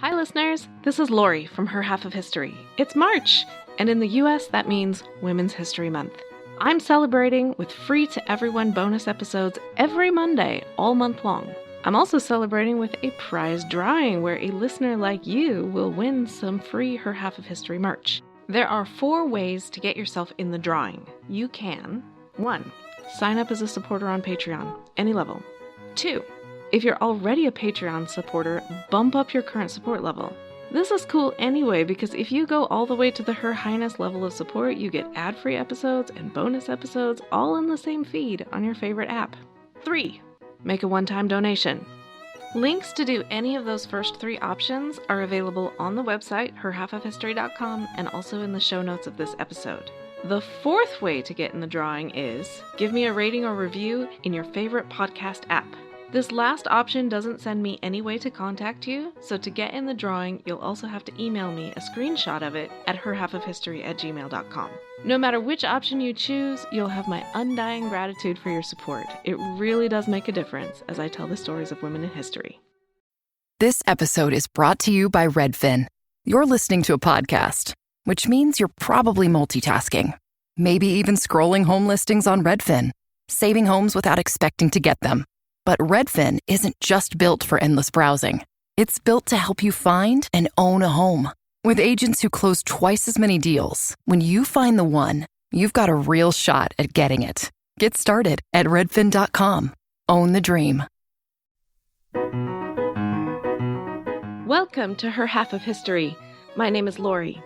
Hi listeners, this is Lori from Her Half of History. It's March, and in the US that means Women's History Month. I'm celebrating with free-to-everyone bonus episodes every Monday, all month long. I'm also celebrating with a prize drawing where a listener like you will win some free Her Half of History merch. There are 4 ways to get yourself in the drawing. You can 1. Sign up as a supporter on Patreon, any level. 2. If you're already a Patreon supporter, bump up your current support level. This is cool anyway because if you go all the way to the Her Highness level of support, you get ad-free episodes and bonus episodes all in the same feed on your favorite app. 3. Make a one-time donation. Links to do any of those first 3 options are available on the website, herhalfofhistory.com, and also in the show notes of this episode. The 4th way to get in the drawing is give me a rating or review in your favorite podcast app. This last option doesn't send me any way to contact you, so to get in the drawing, you'll also have to email me a screenshot of it at herhalfofhistory@gmail.com. No matter which option you choose, you'll have my undying gratitude for your support. It really does make a difference as I tell the stories of women in history. This episode is brought to you by Redfin. You're listening to a podcast, which means you're probably multitasking. Maybe even scrolling home listings on Redfin, saving homes without expecting to get them. But Redfin isn't just built for endless browsing. It's built to help you find and own a home. With agents who close twice as many deals, when you find the one, you've got a real shot at getting it. Get started at redfin.com. Own the dream. Welcome to Her Half of History. My name is Lori.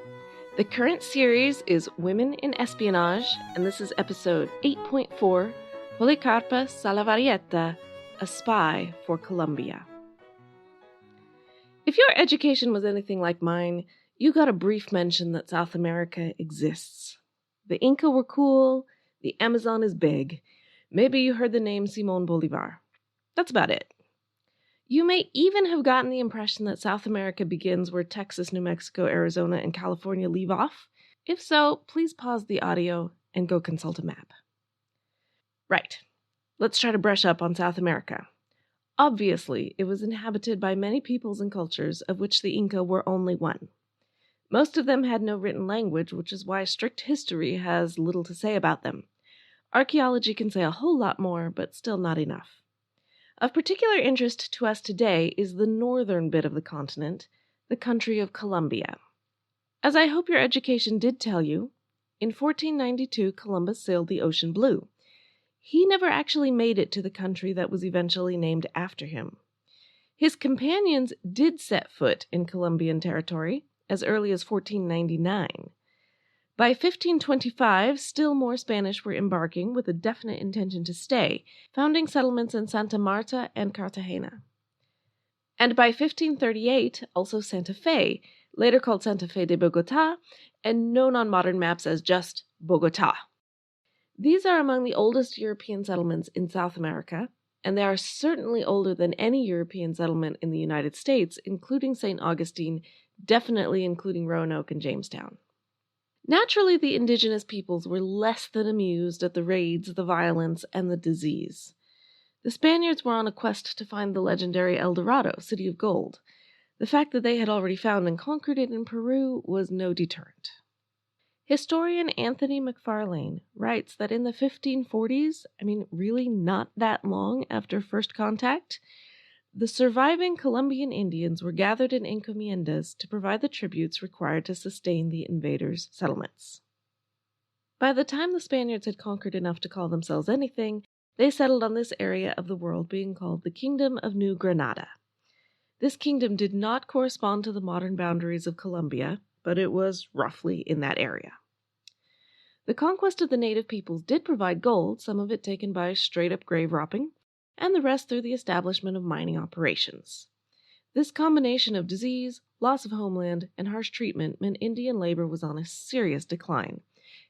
The current series is Women in Espionage, and this is episode 8.4, Policarpa Salavarrieta, a spy for Colombia. If your education was anything like mine, you got a brief mention that South America exists. The Inca were cool, the Amazon is big. Maybe you heard the name Simón Bolívar. That's about it. You may even have gotten the impression that South America begins where Texas, New Mexico, Arizona, and California leave off. If so, please pause the audio and go consult a map. Right. Let's try to brush up on South America. Obviously, it was inhabited by many peoples and cultures, of which the Inca were only one. Most of them had no written language, which is why strict history has little to say about them. Archaeology can say a whole lot more, but still not enough. Of particular interest to us today is the northern bit of the continent, the country of Colombia. As I hope your education did tell you, in 1492 Columbus sailed the ocean blue. He never actually made it to the country that was eventually named after him. His companions did set foot in Colombian territory as early as 1499. By 1525, still more Spanish were embarking with a definite intention to stay, founding settlements in Santa Marta and Cartagena. And by 1538, also Santa Fe, later called Santa Fe de Bogotá, and known on modern maps as just Bogotá. These are among the oldest European settlements in South America, and they are certainly older than any European settlement in the United States, including St. Augustine, definitely including Roanoke and Jamestown. Naturally, the indigenous peoples were less than amused at the raids, the violence, and the disease. The Spaniards were on a quest to find the legendary El Dorado, City of Gold. The fact that they had already found and conquered it in Peru was no deterrent. Historian Anthony McFarlane writes that in the 1540s, really not that long after first contact, the surviving Colombian Indians were gathered in encomiendas to provide the tributes required to sustain the invaders' settlements. By the time the Spaniards had conquered enough to call themselves anything, they settled on this area of the world being called the Kingdom of New Granada. This kingdom did not correspond to the modern boundaries of Colombia, but it was roughly in that area. The conquest of the native peoples did provide gold, some of it taken by straight-up grave robbing, and the rest through the establishment of mining operations. This combination of disease, loss of homeland, and harsh treatment meant Indian labor was on a serious decline,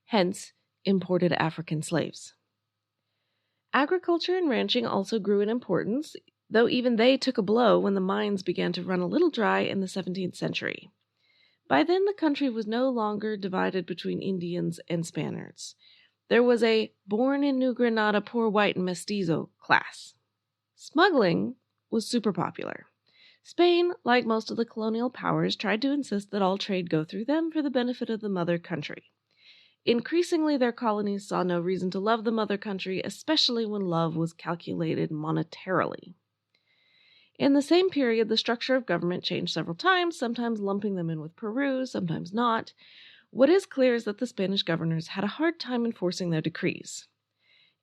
hence imported African slaves. Agriculture and ranching also grew in importance, though even they took a blow when the mines began to run a little dry in the 17th century. By then, the country was no longer divided between Indians and Spaniards. There was a born in New Granada poor white and mestizo class. Smuggling was super popular. Spain, like most of the colonial powers, tried to insist that all trade go through them for the benefit of the mother country. Increasingly, their colonies saw no reason to love the mother country, especially when love was calculated monetarily. In the same period, the structure of government changed several times, sometimes lumping them in with Peru, sometimes not. What is clear is that the Spanish governors had a hard time enforcing their decrees.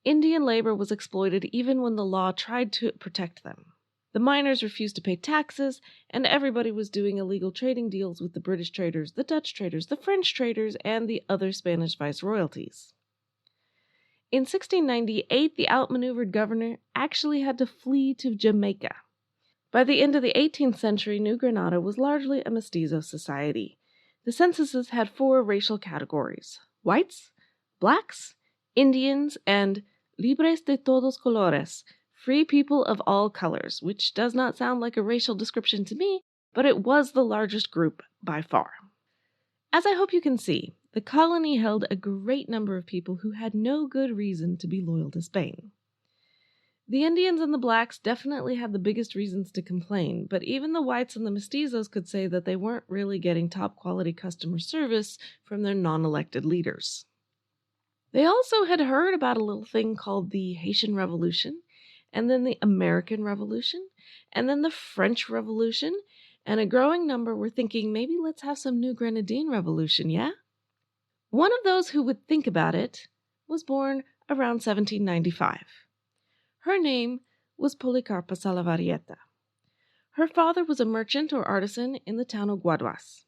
Indian labor was exploited even when the law tried to protect them. The miners refused to pay taxes, and everybody was doing illegal trading deals with the British traders, the Dutch traders, the French traders, and the other Spanish viceroyalties. In 1698, the outmaneuvered governor actually had to flee to Jamaica. By the end of the 18th century, New Granada was largely a mestizo society. The censuses had 4 racial categories: whites, blacks, Indians, and libres de todos colores, free people of all colors, which does not sound like a racial description to me, but it was the largest group by far. As I hope you can see, the colony held a great number of people who had no good reason to be loyal to Spain. The Indians and the blacks definitely had the biggest reasons to complain, but even the whites and the mestizos could say that they weren't really getting top-quality customer service from their non-elected leaders. They also had heard about a little thing called the Haitian Revolution, and then the American Revolution, and then the French Revolution, and a growing number were thinking, maybe let's have some New Grenadine Revolution, yeah? One of those who would think about it was born around 1795. Her name was Policarpa Salavarrieta. Her father was a merchant or artisan in the town of Guaduas.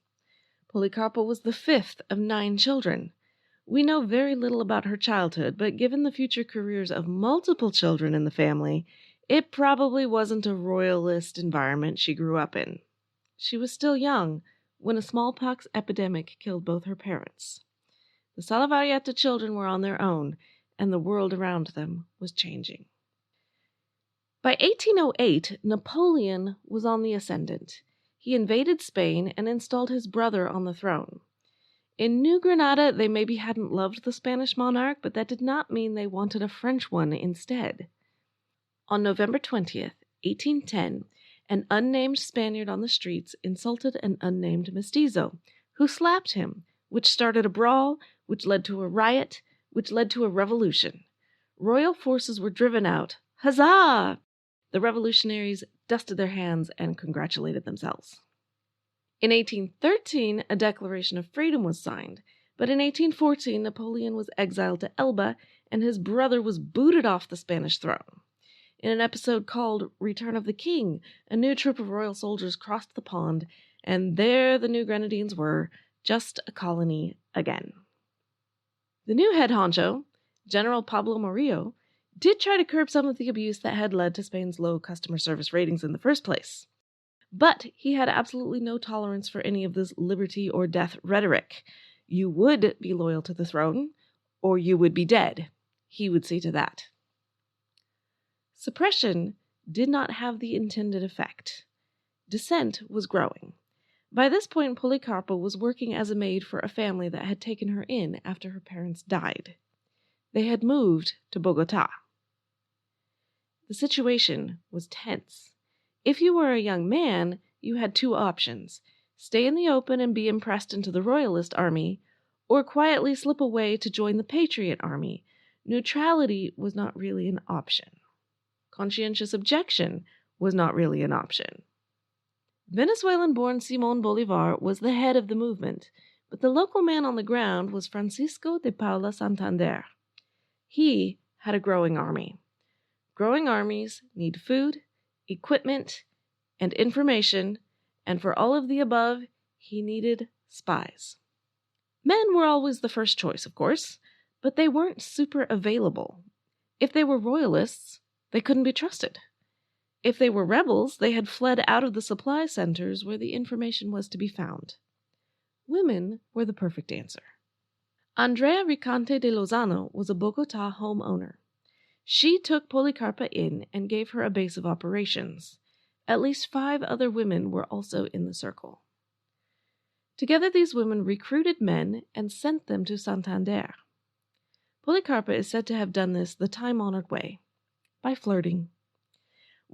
Policarpa was the 5th of 9 children. We know very little about her childhood, but given the future careers of multiple children in the family, it probably wasn't a royalist environment she grew up in. She was still young when a smallpox epidemic killed both her parents. The Salavarrieta children were on their own, and the world around them was changing. By 1808, Napoleon was on the ascendant. He invaded Spain and installed his brother on the throne. In New Granada, they maybe hadn't loved the Spanish monarch, but that did not mean they wanted a French one instead. On November 20th, 1810, an unnamed Spaniard on the streets insulted an unnamed mestizo, who slapped him, which started a brawl, which led to a riot, which led to a revolution. Royal forces were driven out. Huzzah! The revolutionaries dusted their hands and congratulated themselves. In 1813, a Declaration of Freedom was signed, but in 1814, Napoleon was exiled to Elba, and his brother was booted off the Spanish throne. In an episode called Return of the King, a new troop of royal soldiers crossed the pond, and there the New Grenadines were, just a colony again. The new head honcho, General Pablo Morillo, did try to curb some of the abuse that had led to Spain's low customer service ratings in the first place. But he had absolutely no tolerance for any of this liberty or death rhetoric. You would be loyal to the throne, or you would be dead. He would see to that. Suppression did not have the intended effect. Dissent was growing. By this point, Policarpa was working as a maid for a family that had taken her in after her parents died. They had moved to Bogotá. The situation was tense. If you were a young man, you had 2 options: stay in the open and be impressed into the royalist army, or quietly slip away to join the Patriot army. Neutrality was not really an option. Conscientious objection was not really an option. Venezuelan-born Simón Bolívar was the head of the movement, but the local man on the ground was Francisco de Paula Santander. He had a growing army. Growing armies need food, equipment, and information, and for all of the above, he needed spies. Men were always the first choice, of course, but they weren't super available. If they were royalists, they couldn't be trusted. If they were rebels, they had fled out of the supply centers where the information was to be found. Women were the perfect answer. Andrea Ricante de Lozano was a Bogotá homeowner. She took Policarpa in and gave her a base of operations. At least 5 other women were also in the circle. Together, these women recruited men and sent them to Santander. Policarpa is said to have done this the time-honored way, by flirting.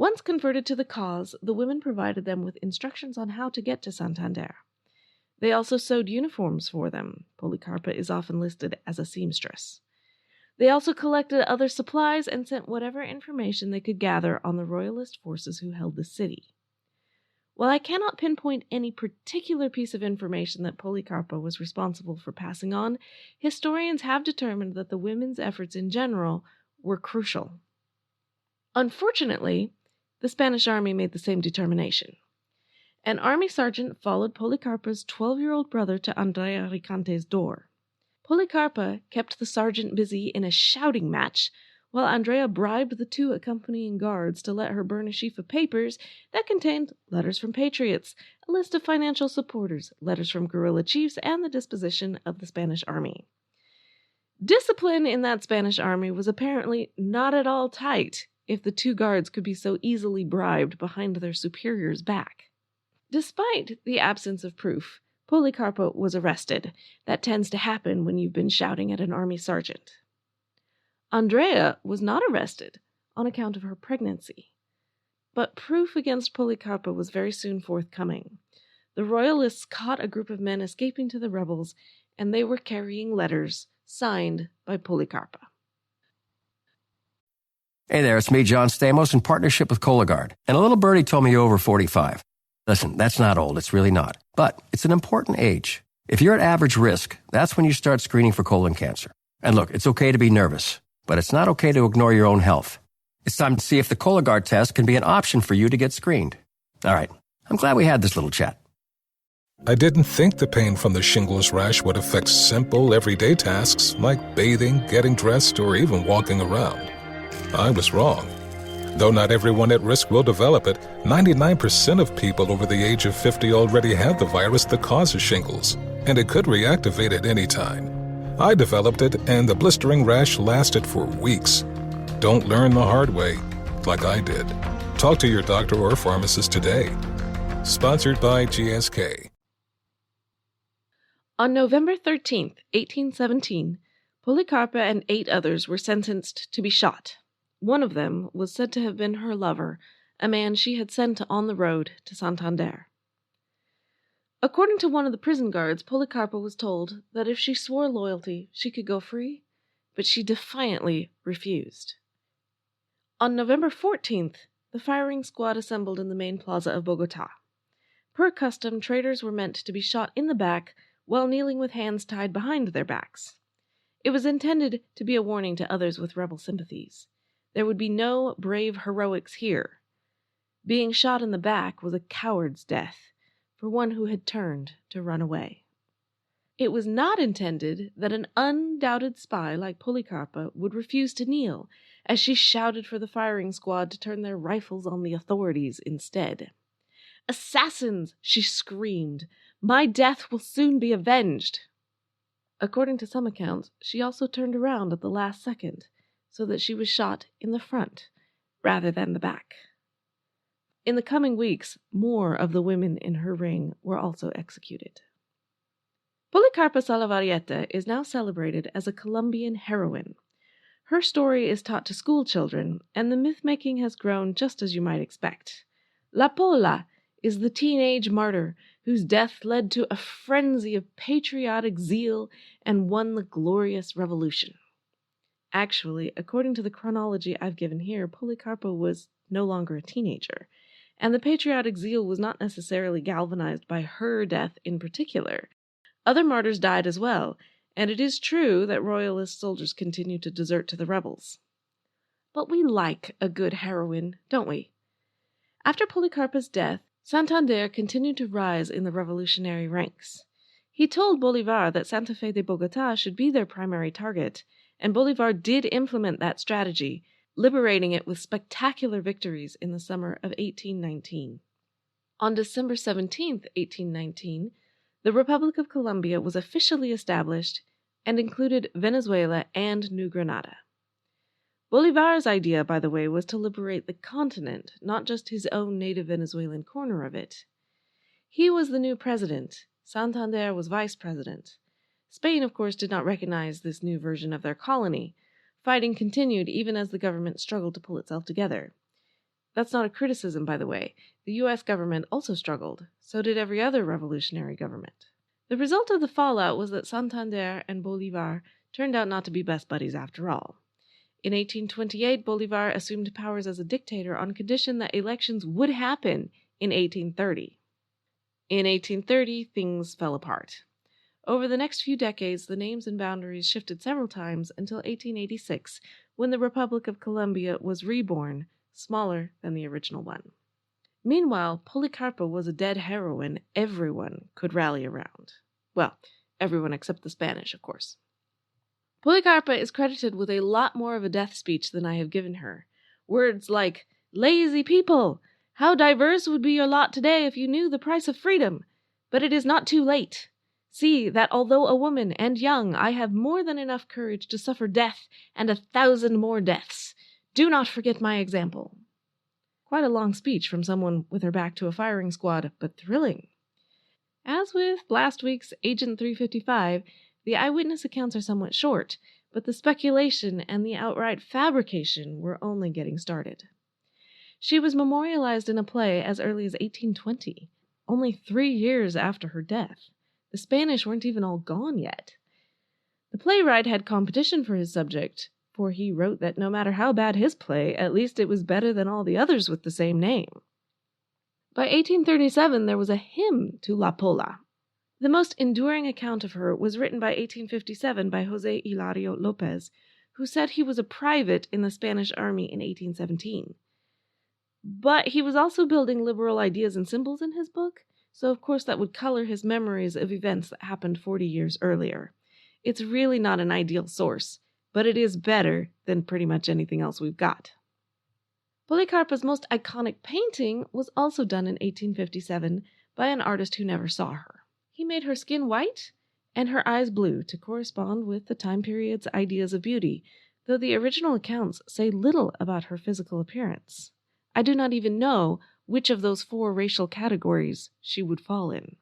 Once converted to the cause, the women provided them with instructions on how to get to Santander. They also sewed uniforms for them. Policarpa is often listed as a seamstress. They also collected other supplies and sent whatever information they could gather on the royalist forces who held the city. While I cannot pinpoint any particular piece of information that Policarpa was responsible for passing on, historians have determined that the women's efforts in general were crucial. Unfortunately, the Spanish army made the same determination. An army sergeant followed Policarpa's 12-year-old brother to Andrea Ricante's door. Policarpa kept the sergeant busy in a shouting match, while Andrea bribed the two accompanying guards to let her burn a sheaf of papers that contained letters from patriots, a list of financial supporters, letters from guerrilla chiefs, and the disposition of the Spanish army. Discipline in that Spanish army was apparently not at all tight if the two guards could be so easily bribed behind their superior's back. Despite the absence of proof, Policarpa was arrested. That tends to happen when you've been shouting at an army sergeant. Andrea was not arrested on account of her pregnancy. But proof against Policarpa was very soon forthcoming. The royalists caught a group of men escaping to the rebels, and they were carrying letters signed by Policarpa. Hey there, it's me, John Stamos, in partnership with Cologuard. And a little birdie told me you're over 45. Listen, that's not old, it's really not. But it's an important age. If you're at average risk, that's when you start screening for colon cancer. And look, it's okay to be nervous, but it's not okay to ignore your own health. It's time to see if the Cologuard test can be an option for you to get screened. All right, I'm glad we had this little chat. I didn't think the pain from the shingles rash would affect simple, everyday tasks like bathing, getting dressed, or even walking around. I was wrong. Though not everyone at risk will develop it, 99% of people over the age of 50 already have the virus that causes shingles, and it could reactivate at any time. I developed it, and the blistering rash lasted for weeks. Don't learn the hard way, like I did. Talk to your doctor or pharmacist today. Sponsored by GSK. On November 13th, 1817, Policarpa and 8 others were sentenced to be shot. One of them was said to have been her lover, a man she had sent on the road to Santander. According to one of the prison guards, Policarpa was told that if she swore loyalty, she could go free, but she defiantly refused. On November 14th, the firing squad assembled in the main plaza of Bogotá. Per custom, traitors were meant to be shot in the back while kneeling with hands tied behind their backs. It was intended to be a warning to others with rebel sympathies. There would be no brave heroics here. Being shot in the back was a coward's death for one who had turned to run away. It was not intended that an undoubted spy like Policarpa would refuse to kneel as she shouted for the firing squad to turn their rifles on the authorities instead. "Assassins!" she screamed. "My death will soon be avenged!" According to some accounts, she also turned around at the last second, so that she was shot in the front rather than the back. In the coming weeks, more of the women in her ring were also executed. Policarpa Salavarrieta is now celebrated as a Colombian heroine. Her story is taught to school children, and the myth-making has grown just as you might expect. La Pola is the teenage martyr whose death led to a frenzy of patriotic zeal and won the glorious revolution. Actually, according to the chronology I've given here, Policarpa was no longer a teenager, and the patriotic zeal was not necessarily galvanized by her death in particular. Other martyrs died as well, and it is true that royalist soldiers continued to desert to the rebels. But we like a good heroine, don't we? After Policarpa's death, Santander continued to rise in the revolutionary ranks. He told Bolívar that Santa Fe de Bogotá should be their primary target, and Bolívar did implement that strategy, liberating it with spectacular victories in the summer of 1819. On December 17, 1819, the Republic of Colombia was officially established and included Venezuela and New Granada. Bolívar's idea, by the way, was to liberate the continent, not just his own native Venezuelan corner of it. He was the new president. Santander was vice president. Spain, of course, did not recognize this new version of their colony. Fighting continued even as the government struggled to pull itself together. That's not a criticism, by the way. The U.S. government also struggled. So did every other revolutionary government. The result of the fallout was that Santander and Bolivar turned out not to be best buddies after all. In 1828, Bolivar assumed powers as a dictator on condition that elections would happen in 1830. In 1830, things fell apart. Over the next few decades, the names and boundaries shifted several times until 1886, when the Republic of Colombia was reborn, smaller than the original one. Meanwhile, Policarpa was a dead heroine everyone could rally around. Well, everyone except the Spanish, of course. Policarpa is credited with a lot more of a death speech than I have given her. Words like, "Lazy people! How diverse would be your lot today if you knew the price of freedom! But it is not too late. See that although a woman and young, I have more than enough courage to suffer death and 1,000 more deaths. Do not forget my example." Quite a long speech from someone with her back to a firing squad, but thrilling. As with last week's Agent 355, the eyewitness accounts are somewhat short, but the speculation and the outright fabrication were only getting started. She was memorialized in a play as early as 1820, only 3 years after her death. The Spanish weren't even all gone yet. The playwright had competition for his subject, for he wrote that no matter how bad his play, at least it was better than all the others with the same name. By 1837, there was a hymn to La Pola. The most enduring account of her was written by 1857 by José Hilario López, who said he was a private in the Spanish army in 1817. But he was also building liberal ideas and symbols in his book, so of course that would color his memories of events that happened 40 years earlier. It's really not an ideal source, but it is better than pretty much anything else we've got. Policarpa's most iconic painting was also done in 1857 by an artist who never saw her. He made her skin white and her eyes blue to correspond with the time period's ideas of beauty, though the original accounts say little about her physical appearance. I do not even know which of those 4 racial categories she would fall in.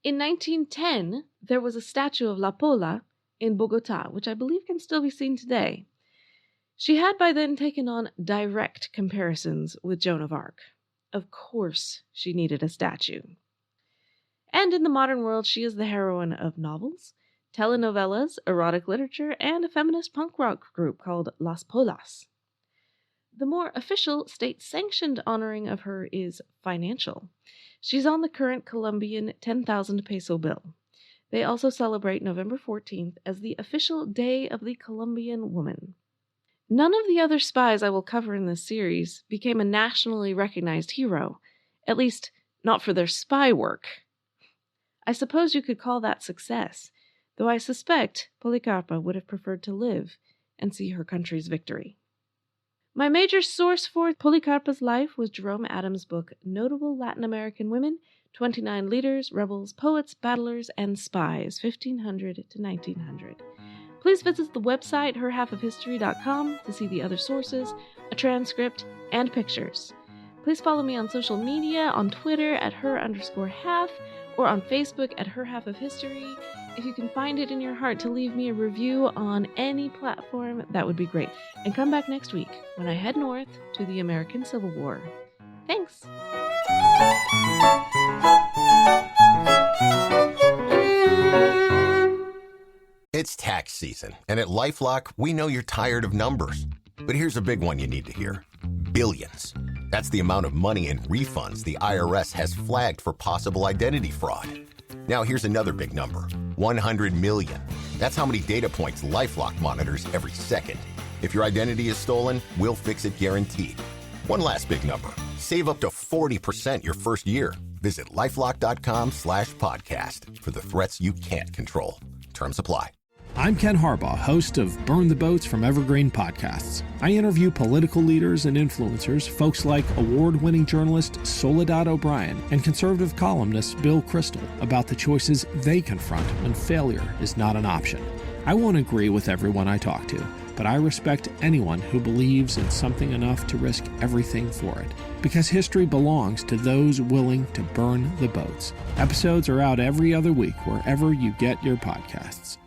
In 1910, there was a statue of La Pola in Bogota, which I believe can still be seen today. She had by then taken on direct comparisons with Joan of Arc. Of course she needed a statue. And in the modern world, she is the heroine of novels, telenovelas, erotic literature, and a feminist punk rock group called Las Polas. The more official, state-sanctioned honoring of her is financial. She's on the current Colombian 10,000 peso bill. They also celebrate November 14th as the official Day of the Colombian Woman. None of the other spies I will cover in this series became a nationally recognized hero, at least not for their spy work. I suppose you could call that success, though I suspect Policarpa would have preferred to live and see her country's victory. My major source for Policarpa's life was Jerome Adams' book, Notable Latin American Women, 29 Leaders, Rebels, Poets, Battlers, and Spies, 1500 to 1900. Please visit the website herhalfofhistory.com to see the other sources, a transcript, and pictures. Please follow me on social media, on Twitter at her_half, or on Facebook at Her Half of History. If you can find it in your heart to leave me a review on any platform, that would be great. And come back next week when I head north to the American Civil War. Thanks! It's tax season, and at LifeLock, we know you're tired of numbers. But here's a big one you need to hear. Billions. That's the amount of money in refunds the IRS has flagged for possible identity fraud. Now here's another big number. 100 million. That's how many data points LifeLock monitors every second. If your identity is stolen, we'll fix it guaranteed. One last big number. Save up to 40% your first year. Visit lifelock.com/podcast for the threats you can't control. Terms apply. I'm Ken Harbaugh, host of Burn the Boats from Evergreen Podcasts. I interview political leaders and influencers, folks like award-winning journalist Soledad O'Brien and conservative columnist Bill Kristol, about the choices they confront when failure is not an option. I won't agree with everyone I talk to, but I respect anyone who believes in something enough to risk everything for it. Because history belongs to those willing to burn the boats. Episodes are out every other week wherever you get your podcasts.